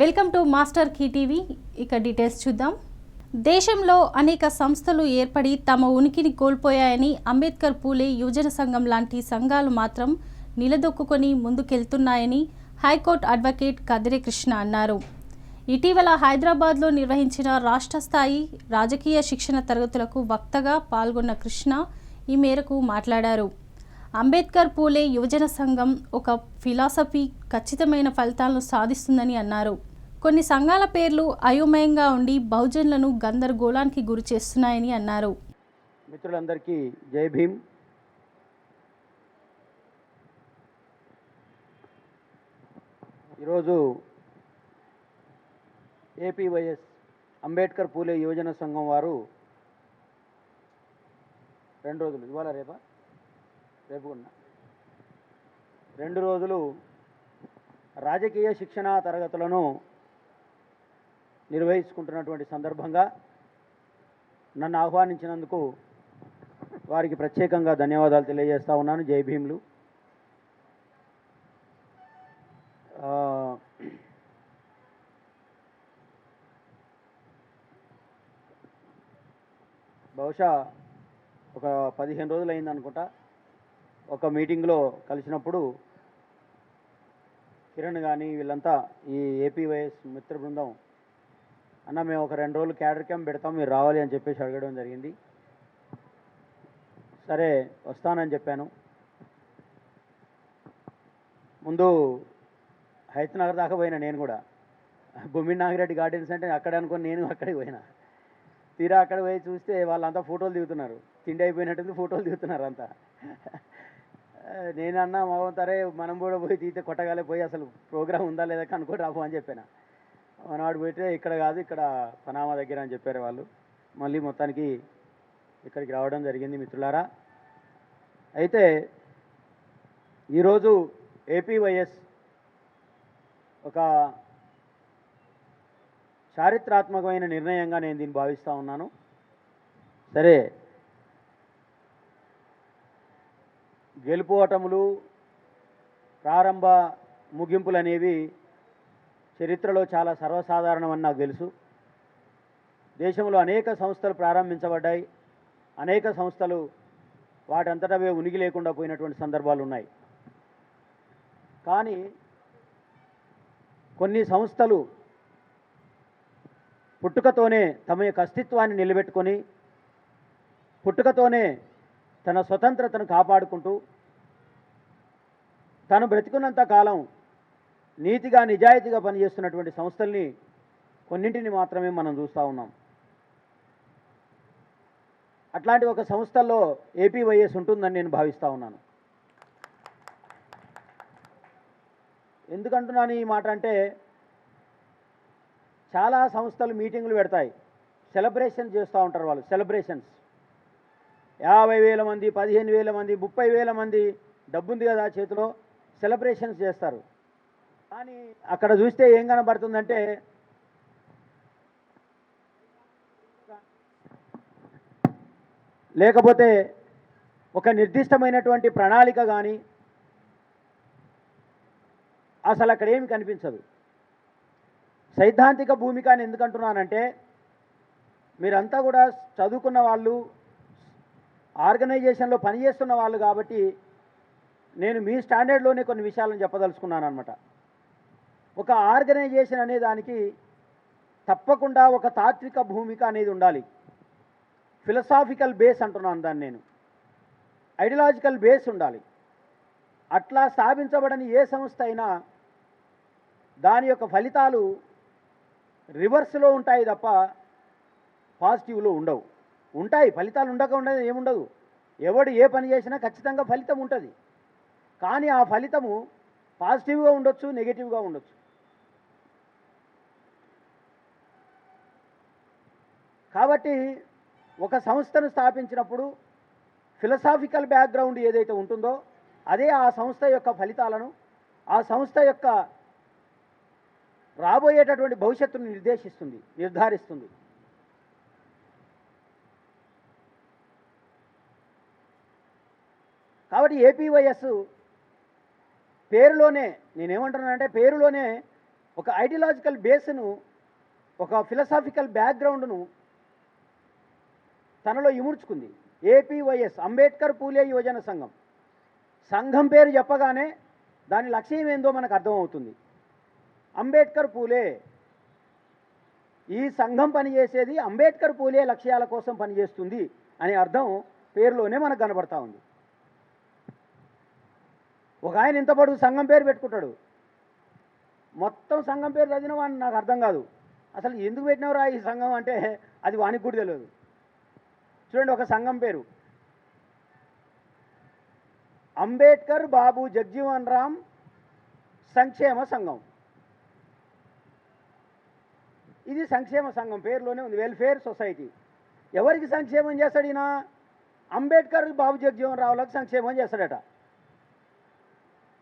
Welcome to master key TV. ఇక details చూద్దాం. దేశంలో అనేక సంస్థలు ఏర్పడి తమ ఉనికిని కోల్పోయాయని అంబేద్కర్ పూలే యువజన సంఘం లాంటి సంఘాలు మాత్రం నిలదొక్కుని ముందుకెళ్తున్నాయని హైకోర్టు అడ్వకేట్ కదిరి కృష్ణ అన్నారు. ఇటీవల హైదరాబాద్లో నిర్వహించిన రాష్ట్ర స్థాయి రాజకీయ శిక్షణ తరగతులకు వక్తగా పాల్గొన్న కృష్ణ ఈ మేరకు మాట్లాడారు. అంబేద్కర్ పూలే యువజన సంఘం ఒక ఫిలాసఫీ ఖచ్చితమైన ఫలితాలను సాధిస్తుందని అన్నారు. కొన్ని సంఘాల పేర్లు అయోమయంగా ఉండి బహుజనులను గందరగోళానికి గురి చేస్తున్నాయని అన్నారు. మిత్రులందరికీ జై భీమ్. ఈరోజు ఏపీవైఎస్ అంబేద్కర్ పూలే యువజన సంఘం వారు 2 రోజులు, ఇవాళ రేపు ఉన్న 2 రోజులు రాజకీయ శిక్షణా తరగతులను నిర్వహించుకుంటున్నటువంటి సందర్భంగా నన్ను ఆహ్వానించినందుకు వారికి ప్రత్యేకంగా ధన్యవాదాలు తెలియజేస్తా ఉన్నాను. జై భీమ్లు. బహుశా ఒక 15 రోజులు అయింది అనుకుంటా. ఒక మీటింగ్లో కలిసినప్పుడు కిరణ్ కానీ వీళ్ళంతా ఈ ఏపీవైఎస్ మిత్ర బృందం అన్న మేము ఒక 2 రోజులు క్యాడర్ క్యాంప్ పెడతాం, మీరు రావాలి అని చెప్పేసి అడగడం జరిగింది. సరే వస్తానని చెప్పాను. ముందు హైతనగర్ దాకా పోయినా నేను కూడా. బొమ్మిడి నాగిరెడ్డి గార్డెన్స్ అంటే అక్కడ అనుకొని నేను అక్కడికి పోయినా. తీరా అక్కడ పోయి చూస్తే వాళ్ళంతా ఫోటోలు దిగుతున్నారు. తిండి అయిపోయినట్టుంది, ఫోటోలు దిగుతున్నారు అంతా. నేనన్నా సరే మనం కూడా పోయి తీస్తే కొట్టగాలే, పోయి అసలు ప్రోగ్రామ్ ఉందా లేదా కనుక్కొని రాబో అని చెప్పాను. మనవాడు పోయితే ఇక్కడ కాదు, ఇక్కడ పనామా దగ్గర అని చెప్పారు వాళ్ళు. మళ్ళీ మొత్తానికి ఇక్కడికి రావడం జరిగింది మిత్రులారా. అయితే ఈరోజు ఏపీవైఎస్ ఒక చారిత్రాత్మకమైన నిర్ణయంగా నేను దీన్ని భావిస్తూ ఉన్నాను. సరే, గెలుపోటములు, ప్రారంభ ముగింపులు అనేవి చరిత్రలో చాలా సర్వసాధారణమని నాకు తెలుసు. దేశంలో అనేక సంస్థలు ప్రారంభించబడ్డాయి. అనేక సంస్థలు వాటంతటవే ఉనికి లేకుండా పోయినటువంటి సందర్భాలు ఉన్నాయి. కానీ కొన్ని సంస్థలు పుట్టుకతోనే తమ యొక్క అస్తిత్వాన్ని నిలబెట్టుకొని, పుట్టుకతోనే తన స్వతంత్రతను కాపాడుకుంటూ, తను బ్రతికున్నంత కాలం నీతిగా నిజాయితీగా పనిచేస్తున్నటువంటి సంస్థల్ని కొన్నింటిని మాత్రమే మనం చూస్తూ ఉన్నాం. అట్లాంటి ఒక సంస్థల్లో ఏపీవైఎస్ ఉంటుందని నేను భావిస్తూ ఉన్నాను. ఎందుకంటున్నాను ఈ మాట అంటే, చాలా సంస్థలు మీటింగులు పెడతాయి, సెలబ్రేషన్ చేస్తూ ఉంటారు వాళ్ళు. సెలబ్రేషన్స్ 50,000 మంది, 15,000 మంది, 30,000 మంది డబ్బుంది కదా చేతిలో, సెలబ్రేషన్స్ చేస్తారు. కానీ అక్కడ చూస్తే ఏం కనబడుతుందంటే, లేకపోతే ఒక నిర్దిష్టమైనటువంటి ప్రణాళిక కానీ అసలు అక్కడ ఏమి కనిపించదు. సైద్ధాంతిక భూమిక అని ఎందుకంటున్నానంటే, మీరంతా కూడా చదువుకున్న వాళ్ళు, ఆర్గనైజేషన్లో పనిచేస్తున్న వాళ్ళు కాబట్టి నేను మీ స్టాండర్డ్లోనే కొన్ని విషయాలను చెప్పదలుచుకున్నాను అనమాట. ఒక ఆర్గనైజేషన్ అనే దానికి తప్పకుండా ఒక తాత్విక భూమిక అనేది ఉండాలి. ఫిలసాఫికల్ బేస్ అంటున్నాను దాన్ని నేను. ఐడియాలజికల్ బేస్ ఉండాలి. అట్లా స్థాపించబడని ఏ సంస్థ అయినా దాని యొక్క ఫలితాలు రివర్స్లో ఉంటాయి తప్ప పాజిటివ్లో ఉండవు. ఉంటాయి ఫలితాలు, ఉండదు ఏముండదు. ఎవడు ఏ పని చేసినా ఖచ్చితంగా ఫలితం ఉంటుంది. కానీ ఆ ఫలితము పాజిటివ్గా ఉండొచ్చు, నెగిటివ్గా ఉండొచ్చు. కాబట్టి ఒక సంస్థను స్థాపించినప్పుడు ఫిలసాఫికల్ బ్యాక్గ్రౌండ్ ఏదైతే ఉంటుందో అదే ఆ సంస్థ యొక్క ఫలితాలను, ఆ సంస్థ యొక్క రాబోయేటటువంటి భవిష్యత్తును నిర్ధారిస్తుంది. కాబట్టి ఏపీవైఎస్ పేరులోనే నేనేమంటున్నానంటే, పేరులోనే ఒక ఐడియాలజికల్ బేస్ను, ఒక ఫిలసాఫికల్ బ్యాక్గ్రౌండ్ను తనలో ఇముడ్చుకుంది. ఏపీవైఎస్, అంబేద్కర్ పూలే యువజన సంఘం. సంఘం పేరు చెప్పగానే దాని లక్ష్యం ఏందో మనకు అర్థమవుతుంది. అంబేద్కర్ పూలే, ఈ సంఘం పనిచేసేది అంబేద్కర్ పూలే లక్ష్యాల కోసం పనిచేస్తుంది అనే అర్థం పేరులోనే మనకు కనబడతా ఉంది. ఒక ఆయన ఇంత పొడుగు సంఘం పేరు పెట్టుకుంటాడు, మొత్తం సంఘం పేరు చదివిన వాడిని నాకు అర్థం కాదు. అసలు ఎందుకు పెట్టినవరా ఈ సంఘం అంటే అది వానికి కూడా తెలియదు. చూడండి, ఒక సంఘం పేరు అంబేద్కర్ బాబు జగ్జీవన్ రామ్ సంక్షేమ సంఘం. ఇది సంక్షేమ సంఘం పేరులోనే ఉంది, వెల్ఫేర్ సొసైటీ. ఎవరికి సంక్షేమం చేస్తాడు ఈయన? అంబేద్కర్ బాబు జగ్జీవన్ రావులకు సంక్షేమం చేస్తాడట.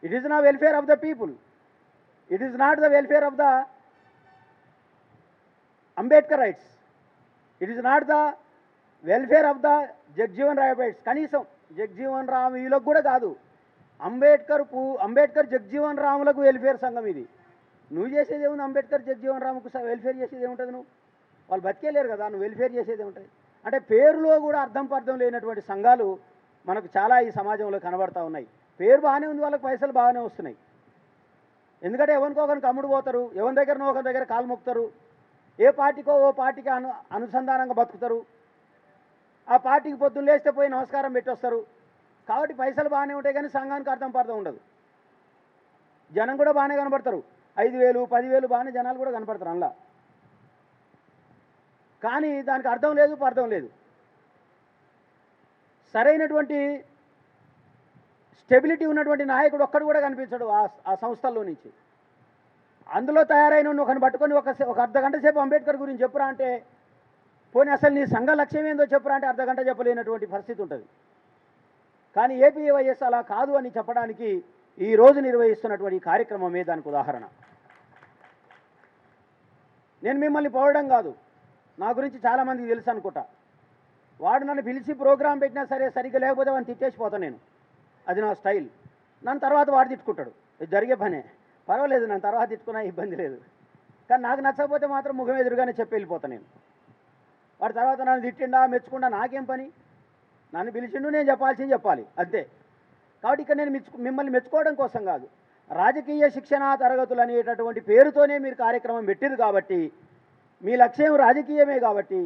ఇట్ ఈస్ నా welfare of the people, it is not the welfare of the Ambedkar rights, it is not the welfare of the Jagjivan Ram rights. కనీసం జగ్జీవన్ రామ్ వీళ్ళకు కూడా కాదు, అంబేద్కర్ జగ్జీవన్ రాములకు వెల్ఫేర్ సంఘం ఇది. నువ్వు చేసేది ఏముంది? అంబేద్కర్ జగ్జీవన్ రామ్కు వెల్ఫేర్ చేసేది ఏముంటుంది? నువ్వు వాళ్ళు బతికేలేరు కదా, నువ్వు వెల్ఫేర్ చేసేది ఏముంటుంది? అంటే పేరులో కూడా అర్థం పర్థం లేనటువంటి సంఘాలు మనకు చాలా ఈ సమాజంలో కనబడతా ఉన్నాయి. పేరు బాగానే ఉంది, వాళ్ళకి పైసలు బాగానే వస్తున్నాయి. ఎందుకంటే ఎవరికో ఒకరికి అమ్ముడు పోతారు, ఎవరి దగ్గరనో ఒకరి దగ్గర కాలు మొక్కుతారు, ఏ పార్టీకో ఓ పార్టీకి అనుసంధానంగా బతుకుతారు. ఆ పార్టీకి పొద్దున్న లేస్తే పోయి నమస్కారం పెట్టొస్తారు. కాబట్టి పైసలు బాగానే ఉంటాయి, కానీ సంఘానికి అర్థం పర్థం ఉండదు. జనం కూడా బాగానే కనబడతారు, 5,000 10,000 బాగానే జనాలు కూడా కనపడతారు అందులో. కానీ దానికి అర్థం లేదు, పర్థం లేదు. సరైనటువంటి స్టెబిలిటీ ఉన్నటువంటి నాయకుడు ఒక్కడు కూడా కనిపించడు ఆ సంస్థల్లో నుంచి. అందులో తయారైన ఒకరిని పట్టుకొని ఒక అర్ధగంట సేపు అంబేద్కర్ గురించి చెప్పురా అంటే, పోనీ అసలు నీ సంఘ లక్ష్యం ఏందో చెప్పురా అంటే అర్ధగంట చెప్పలేనటువంటి పరిస్థితి ఉంటుంది. కానీ ఏపీవైఎస్ అలా కాదు అని చెప్పడానికి ఈరోజు నిర్వహిస్తున్నటువంటి కార్యక్రమమే దానికి ఉదాహరణ. నేను మిమ్మల్ని పోవడం కాదు, నా గురించి చాలామందికి తెలుసు అనుకుంటా. వాడు నన్ను పిలిచి ప్రోగ్రాం పెట్టినా సరే సరిగ్గా లేకపోతే వాడిని తిట్టేసిపోతాను నేను, అది నా స్టైల్. నన్ను తర్వాత వాడు తిట్టుకుంటాడు, ఇది జరిగే పనే, పర్వాలేదు, నన్ను తర్వాత తిట్టుకున్నా ఇబ్బంది లేదు. కానీ నాకు నచ్చకపోతే మాత్రం ముఖం ఎదురుగానే చెప్పి వెళ్ళిపోతాను నేను. వాడి తర్వాత నన్ను తిట్టిండా మెచ్చుకుండా నాకేం పని? నన్ను పిలిచిండు, నేను చెప్పాల్సింది చెప్పాలి అంతే. కాబట్టి ఇక్కడ నేను మిమ్మల్ని మెచ్చుకోవడం కోసం కాదు, రాజకీయ శిక్షణా తరగతులు అనేటటువంటి పేరుతోనే మీరు కార్యక్రమం పెట్టిరు కాబట్టి, మీ లక్ష్యం రాజకీయమే కాబట్టి,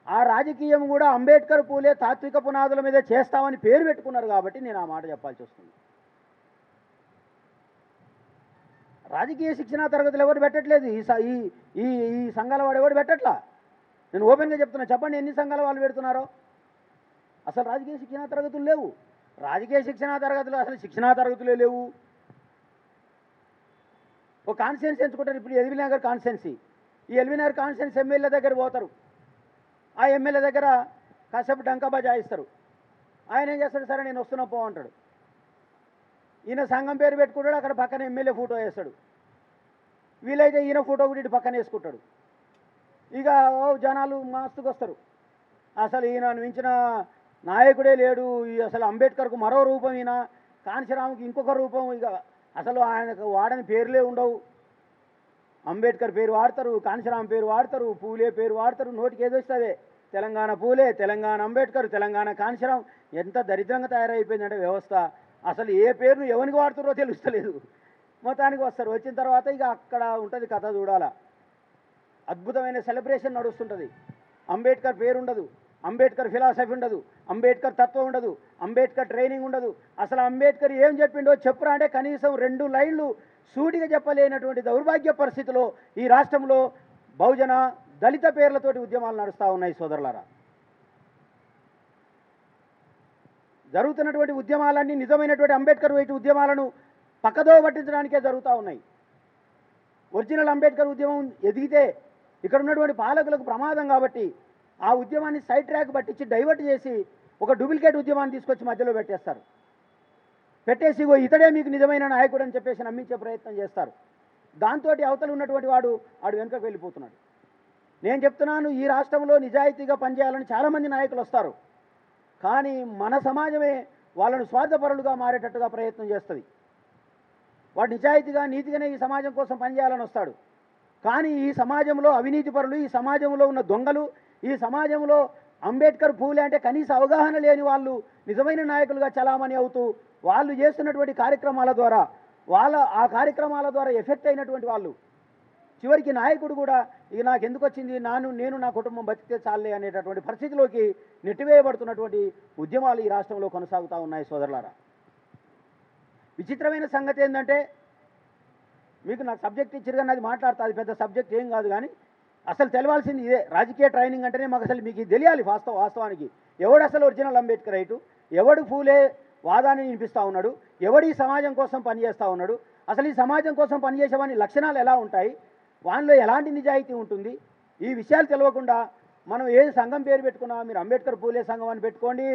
ఆ రాజకీయం కూడా అంబేద్కర్ పూలే తాత్విక పునాదుల మీద చేస్తామని పేరు పెట్టుకున్నారు కాబట్టి నేను ఆ మాట చెప్పాల్సి వస్తుంది. రాజకీయ శిక్షణా తరగతులు ఎవరు పెట్టట్లేదు, ఈ సంఘాల వాడు ఎవరు పెట్టట్లా. నేను ఓపెన్గా చెప్తున్నా, చెప్పండి ఎన్ని సంఘాల వాళ్ళు పెడుతున్నారో. అసలు రాజకీయ శిక్షణా తరగతులు లేవు, రాజకీయ శిక్షణా తరగతులు అసలు శిక్షణా తరగతులే లేవు. ఒక కాన్స్టిట్యున్సీ ఎంచుకుంటారు, ఇప్పుడు ఎల్బీ నగర్ కాన్స్టిట్యున్సీ. ఈ ఎల్బీ నగర్ కాన్స్టిట్యున్సీ ఎమ్మెల్యే దగ్గర పోతారు, ఆ ఎమ్మెల్యే దగ్గర కాసేపు డంకా బజాయిస్తారు. ఆయన ఏం చేస్తాడు, సరే నేను వస్తున్నా పో అంటాడు. ఈయన సంఘం పేరు పెట్టుకుంటాడు, అక్కడ పక్కన ఎమ్మెల్యే ఫోటో వేస్తాడు. వీలైతే ఈయన ఫోటో కూడా ఇటు పక్కన వేసుకుంటాడు. ఇక జనాలు మస్తుకు వస్తారు. అసలు ఈయన మించిన నాయకుడే లేడు, అసలు అంబేద్కర్కు మరో రూపం ఈయన, కాంశీరామ్కి ఇంకొక రూపం. ఇక అసలు ఆయనకు వాడని పేర్లే ఉండవు. అంబేద్కర్ పేరు వాడతారు, కాంశీరామ్ పేరు వాడతారు, పూలే పేరు వాడతారు, నోటికి ఏదో వస్తుంది. తెలంగాణ పూలే, తెలంగాణ అంబేద్కర్, తెలంగాణ కాంశీరామ్. ఎంత దరిద్రంగా తయారైపోయిందంటే వ్యవస్థ. అసలు ఏ పేరును ఎవరికి వాడుతారో తెలుస్తలేదు. మొత్తానికి వస్తారు, వచ్చిన తర్వాత ఇక అక్కడ ఉంటుంది కథ చూడాలా. అద్భుతమైన సెలబ్రేషన్ నడుస్తుంటుంది. అంబేద్కర్ పేరు ఉండదు, అంబేద్కర్ ఫిలాసఫీ ఉండదు, అంబేద్కర్ తత్వం ఉండదు, అంబేద్కర్ ట్రైనింగ్ ఉండదు. అసలు అంబేద్కర్ ఏం చెప్పిండో చెప్పురా అంటే కనీసం 2 లైన్లు సూటిగా చెప్పలేనటువంటి దౌర్భాగ్య పరిస్థితిలో ఈ రాష్ట్రంలో బహుజన దళిత పేర్లతోటి ఉద్యమాలు నడుస్తూ ఉన్నాయి సోదరులారా. జరుగుతున్నటువంటి ఉద్యమాలన్నీ నిజమైనటువంటి అంబేద్కర్ వైపు ఉద్యమాలను పక్కదో పట్టించడానికే జరుగుతూ ఉన్నాయి. ఒరిజినల్ అంబేద్కర్ ఉద్యమం ఎదిగితే ఇక్కడ ఉన్నటువంటి పాలకులకు ప్రమాదం కాబట్టి ఆ ఉద్యమాన్ని సైడ్ ట్రాక్ పట్టించి డైవర్ట్ చేసి ఒక డూప్లికేట్ ఉద్యమాన్ని తీసుకొచ్చి మధ్యలో పెట్టేస్తారు. పెట్టేసి ఇతడే మీకు నిజమైన నాయకుడు అని చెప్పేసి నమ్మించే ప్రయత్నం చేస్తారు. దాంతో అవతల ఉన్నటువంటి వాడు వెనుకకు వెళ్ళిపోతున్నాడు. నేను చెప్తున్నాను, ఈ రాష్ట్రంలో నిజాయితీగా పనిచేయాలని చాలామంది నాయకులు వస్తారు. కానీ మన సమాజమే వాళ్ళను స్వార్థపరులుగా మారేటట్టుగా ప్రయత్నం చేస్తుంది. వాడు నిజాయితీగా నీతిగానే ఈ సమాజం కోసం పనిచేయాలని వస్తాడు. కానీ ఈ సమాజంలో అవినీతి పరులు, ఈ సమాజంలో ఉన్న దొంగలు, ఈ సమాజంలో అంబేద్కర్ పూలే అంటే కనీస అవగాహన లేని వాళ్ళు నిజమైన నాయకులుగా చలామణి అవుతూ వాళ్ళు చేస్తున్నటువంటి కార్యక్రమాల ద్వారా ఆ కార్యక్రమాల ద్వారా ఎఫెక్ట్ అయినటువంటి వాళ్ళు చివరికి నాయకుడు కూడా ఇక నాకు ఎందుకు వచ్చింది, నేను నా కుటుంబం బతికితే చాలే అనేటటువంటి పరిస్థితిలోకి నెట్టివేయబడుతున్నటువంటి ఉద్యమాలు ఈ రాష్ట్రంలో కొనసాగుతూ ఉన్నాయి సోదరులారా. విచిత్రమైన సంగతి ఏంటంటే, మీకు నాకు సబ్జెక్ట్ ఇచ్చారు కానీ అది మాట్లాడతా, అది పెద్ద సబ్జెక్ట్ ఏం కాదు, కానీ అసలు తెలవాల్సింది ఇదే. రాజకీయ ట్రైనింగ్ అంటేనే మాకు అసలు మీకు తెలియాలి. వాస్తవానికి ఎవడు అసలు ఒరిజినల్ అంబేద్కర్ రైటు, ఎవడు పూలే వాదాన్ని వినిపిస్తూ ఉన్నాడు, ఎవడు ఈ సమాజం కోసం పనిచేస్తూ ఉన్నాడు, అసలు ఈ సమాజం కోసం పనిచేసేవాని లక్షణాలు ఎలా ఉంటాయి, వానిలో ఎలాంటి నిజాయితీ ఉంటుంది, ఈ విషయాలు తెలియకుండా మనం ఏ సంఘం పేరు పెట్టుకున్నా, మీరు అంబేద్కర్ పూలే సంఘం అని పెట్టుకోండి,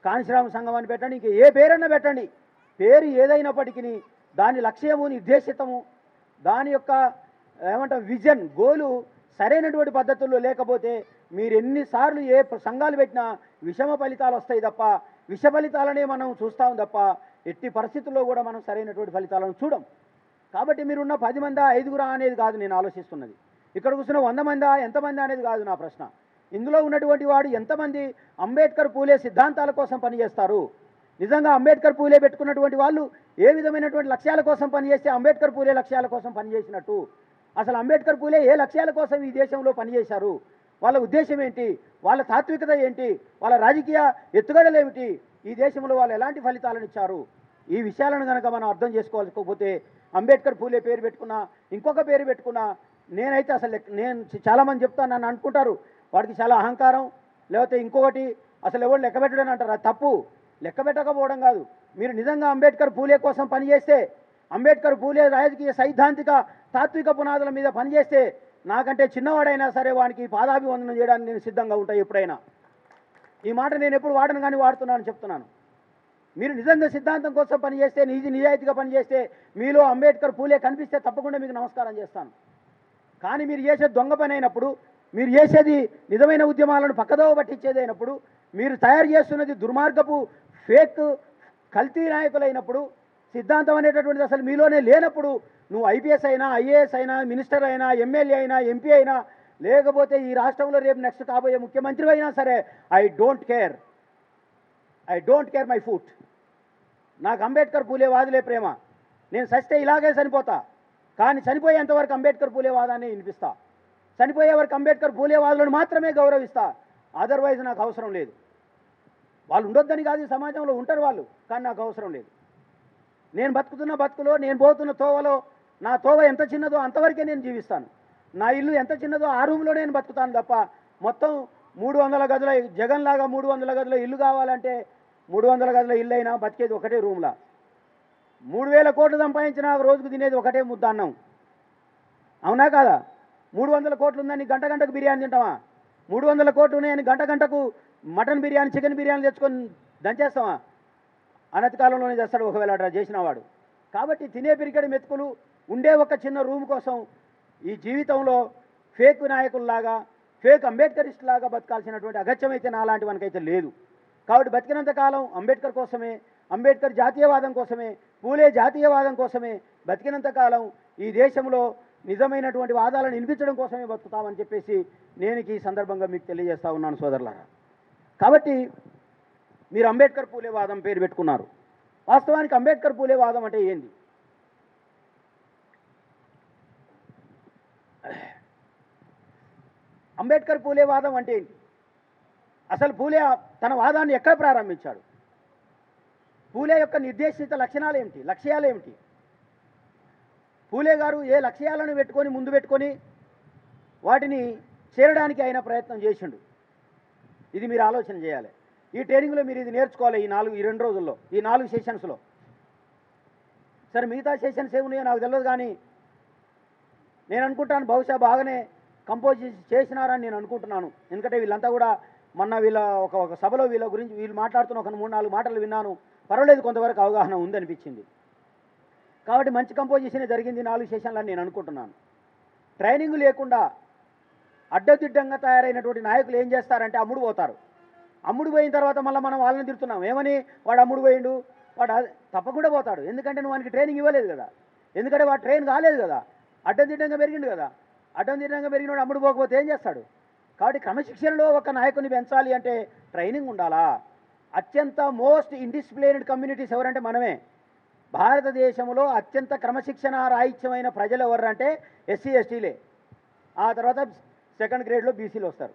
కాంశీరామ్ సంఘం అని పెట్టండి, ఇంక ఏ పేరన్నా పెట్టండి, పేరు ఏదైనప్పటికీ దాని లక్ష్యము, నిర్దేశితము, దాని యొక్క ఏమంటాం విజన్, గోలు సరైనటువంటి పద్ధతుల్లో లేకపోతే మీరు ఎన్నిసార్లు ఏ సంఘాలు పెట్టినా విషమ ఫలితాలు వస్తాయి తప్ప, విష ఫలితాలనే మనం చూస్తాం తప్ప ఎట్టి పరిస్థితుల్లో కూడా మనం సరైనటువంటి ఫలితాలను చూడం. కాబట్టి మీరున్న 10 మందా 5గురా అనేది కాదు నేను ఆలోచిస్తున్నది. ఇక్కడ కూర్చున్న 100 మందా ఎంతమంది అనేది కాదు నా ప్రశ్న. ఇందులో ఉన్నటువంటి వాడు ఎంతమంది అంబేద్కర్ పూలే సిద్ధాంతాల కోసం పనిచేస్తారు, నిజంగా అంబేద్కర్ పూలే పెట్టుకున్నటువంటి వాళ్ళు ఏ విధమైనటువంటి లక్ష్యాల కోసం పనిచేస్తే అంబేద్కర్ పూలే లక్ష్యాల కోసం పనిచేసినట్టు, అసలు అంబేద్కర్ పూలే ఏ లక్ష్యాల కోసం ఈ దేశంలో పనిచేశారు, వాళ్ళ ఉద్దేశం ఏంటి, వాళ్ళ తాత్వికత ఏంటి, వాళ్ళ రాజకీయ ఎత్తుగడలు ఏమిటి, ఈ దేశంలో వాళ్ళు ఎలాంటి ఫలితాలను ఇచ్చారు, ఈ విషయాలను కనుక మనం అర్థం చేసుకోకపోతే అంబేద్కర్ పూలే పేరు పెట్టుకున్నా, ఇంకొక పేరు పెట్టుకున్నా, నేనైతే అసలు నేను చాలామంది చెప్తాను, నన్ను అనుకుంటారు వాడికి చాలా అహంకారం, లేకపోతే ఇంకొకటి, అసలు ఎవరు లెక్క పెట్టడం అంటారు. అది తప్పు. లెక్క పెట్టకపోవడం కాదు. మీరు నిజంగా అంబేద్కర్ పూలే కోసం పనిచేస్తే, అంబేద్కర్ పూలే రాజకీయ సైద్ధాంతిక తాత్విక పునాదుల మీద పనిచేస్తే, నాకంటే చిన్నవాడైనా సరే వానికి పాదాభివందనం చేయడానికి నేను సిద్ధంగా ఉంటాను ఎప్పుడైనా. ఈ మాట నేను ఎప్పుడు వాడను కానీ వాడుతున్నాను, చెప్తున్నాను. మీరు నిజంగా సిద్ధాంతం కోసం పనిచేస్తే, నిజాయితీగా పనిచేస్తే, మీలో అంబేద్కర్ పూలే కనిపిస్తే తప్పకుండా మీకు నమస్కారం చేస్తాను. కానీ మీరు చేసేది దొంగ పని అయినప్పుడు, మీరు చేసేది నిజమైన ఉద్యమాలను పక్కదోవ పట్టించేది అయినప్పుడు, మీరు తయారు చేస్తున్నది దుర్మార్గపు ఫేక్ కల్తీ నాయకులైనప్పుడు, సిద్ధాంతం అనేటటువంటిది అసలు మీలోనే లేనప్పుడు, నువ్వు ఐపీఎస్ అయినా, ఐఏఎస్ అయినా, మినిస్టర్ అయినా, ఎమ్మెల్యే అయినా, ఎంపీ అయినా, లేకపోతే ఈ రాష్ట్రంలో రేపు నెక్స్ట్ కాబోయే ముఖ్యమంత్రి అయినా సరే, I don't care my foot. నాకు అంబేద్కర్ పూలే వాదులే ప్రేమ. నేను సస్తే ఇలాగే చనిపోతా, కానీ చనిపోయేంతవరకు అంబేద్కర్ పూలే వాదాన్ని వినిపిస్తా, చనిపోయే వరకు అంబేద్కర్ పూలే వాదులను మాత్రమే గౌరవిస్తా. అదర్వైజ్ నాకు అవసరం లేదు. వాళ్ళు ఉండొద్దని కాదు, ఈ సమాజంలో ఉంటారు వాళ్ళు, కానీ నాకు అవసరం లేదు. నేను బతుకుతున్న బతుకులో, నేను పోతున్న తోవలో, నా తోవ ఎంత చిన్నదో అంతవరకే నేను జీవిస్తాను. నా ఇల్లు ఎంత చిన్నదో ఆ రూమ్లో నేను బతుకుతాను తప్ప, మొత్తం 300 గదుల జగన్లాగా 300 గదుల ఇల్లు కావాలంటే 300 గదుల ఇల్లు అయినా బతికేది ఒకటే రూమ్లా. 3000 కోట్లు సంపాదించిన రోజుకు తినేది ఒకటే ముద్ద అన్నం. అవునా కాదా? 300 కోట్లు ఉందని గంట గంటకు బిర్యానీ తింటామా? 300 కోట్లు ఉన్నాయని గంట గంటకు మటన్ బిర్యానీ, చికెన్ బిర్యానీ తెచ్చుకొని దంచేస్తామా? అనతి కాలంలోనే చేస్తాడు ఒకవేళ అట్లా చేసిన వాడు. కాబట్టి తినే పిరికెడు మెతుకులు ఉండే ఒక చిన్న రూమ్ కోసం ఈ జీవితంలో ఫేక్ నాయకుల్లాగా, ఫేక్ అంబేద్కరిస్ట్ లాగా బతకాల్సినటువంటి అగత్యం అయితే నాలాంటి వానికైతే లేదు. కాబట్టి బతికినంత కాలం అంబేద్కర్ కోసమే, అంబేద్కర్ జాతీయవాదం కోసమే, పూలే జాతీయవాదం కోసమే బతికినంత కాలం ఈ దేశంలో నిజమైనటువంటి వాదాలను వినిపించడం కోసమే బతుకుతామని చెప్పేసి నేను ఈ సందర్భంగా మీకు తెలియజేస్తా ఉన్నాను సోదరులారా. కాబట్టి మీరు అంబేద్కర్ పూలే వాదం పేరు పెట్టుకున్నారు. వాస్తవానికి అంబేద్కర్ పూలే వాదం అంటే ఏంది? అంబేద్కర్ పూలే వాదం అంటే ఏంటి? అసలు పూలే తన వాదాన్ని ఎక్కడ ప్రారంభించాడు? పూలే యొక్క నిర్దేశిత లక్షణాలు ఏమిటి, లక్ష్యాలు ఏమిటి? పూలే గారు ఏ లక్ష్యాలను ముందు పెట్టుకొని వాటిని చేరడానికి అయిన ప్రయత్నం చేసిండు, ఇది మీరు ఆలోచన చేయాలి. ఈ ట్రైనింగ్లో మీరు ఇది నేర్చుకోవాలి. ఈ 2 రోజుల్లో, ఈ 4 సెషన్స్లో. సరే, మిగతా సెషన్స్ ఏమున్నాయో నాకు తెలియదు, కానీ నేను అనుకుంటాను బహుశా బాగానే కంపోజ్ చేసినారని నేను అనుకుంటున్నాను. ఎందుకంటే వీళ్ళంతా కూడా మొన్న వీళ్ళ ఒక సభలో వీళ్ళ గురించి వీళ్ళు మాట్లాడుతున్న ఒక 3-4 మాటలు విన్నాను. పర్వాలేదు, కొంతవరకు అవగాహన ఉందనిపించింది. కాబట్టి మంచి కంపోజిషనే జరిగింది 4 సెషన్లని నేను అనుకుంటున్నాను. ట్రైనింగ్ లేకుండా అడ్డదిడ్డంగా తయారైనటువంటి నాయకులు ఏం చేస్తారంటే అమ్ముడు పోతారు. అమ్ముడు పోయిన తర్వాత మళ్ళీ మనం వాళ్ళని తిడుతున్నాం, ఏమని? వాడు అమ్ముడు పోయిండు, వాడు తప్పకుండా పోతాడు. ఎందుకంటే నువ్వు వానికి ట్రైనింగ్ ఇవ్వలేదు కదా, ఎందుకంటే వాడు ట్రైన్ కాలేదు కదా, అడ్డదిడ్డంగా పెరిగిండు కదా. అడ్డం తిరిగినాక పెరిగినోడు అమ్ముడు పోకపోతే ఏం చేస్తాడు? కాబట్టి క్రమశిక్షణలో ఒక నాయకుని పెంచాలి అంటే ట్రైనింగ్ ఉండాలా. అత్యంత మోస్ట్ ఇండిసిప్లిన్డ్ కమ్యూనిటీస్ ఎవరంటే మనమే. భారతదేశంలో అత్యంత క్రమశిక్షణ రాహిత్యమైన ప్రజలు ఎవరంటే ఎస్సీ ఎస్టీలే. ఆ తర్వాత సెకండ్ గ్రేడ్లో బీసీలు వస్తారు.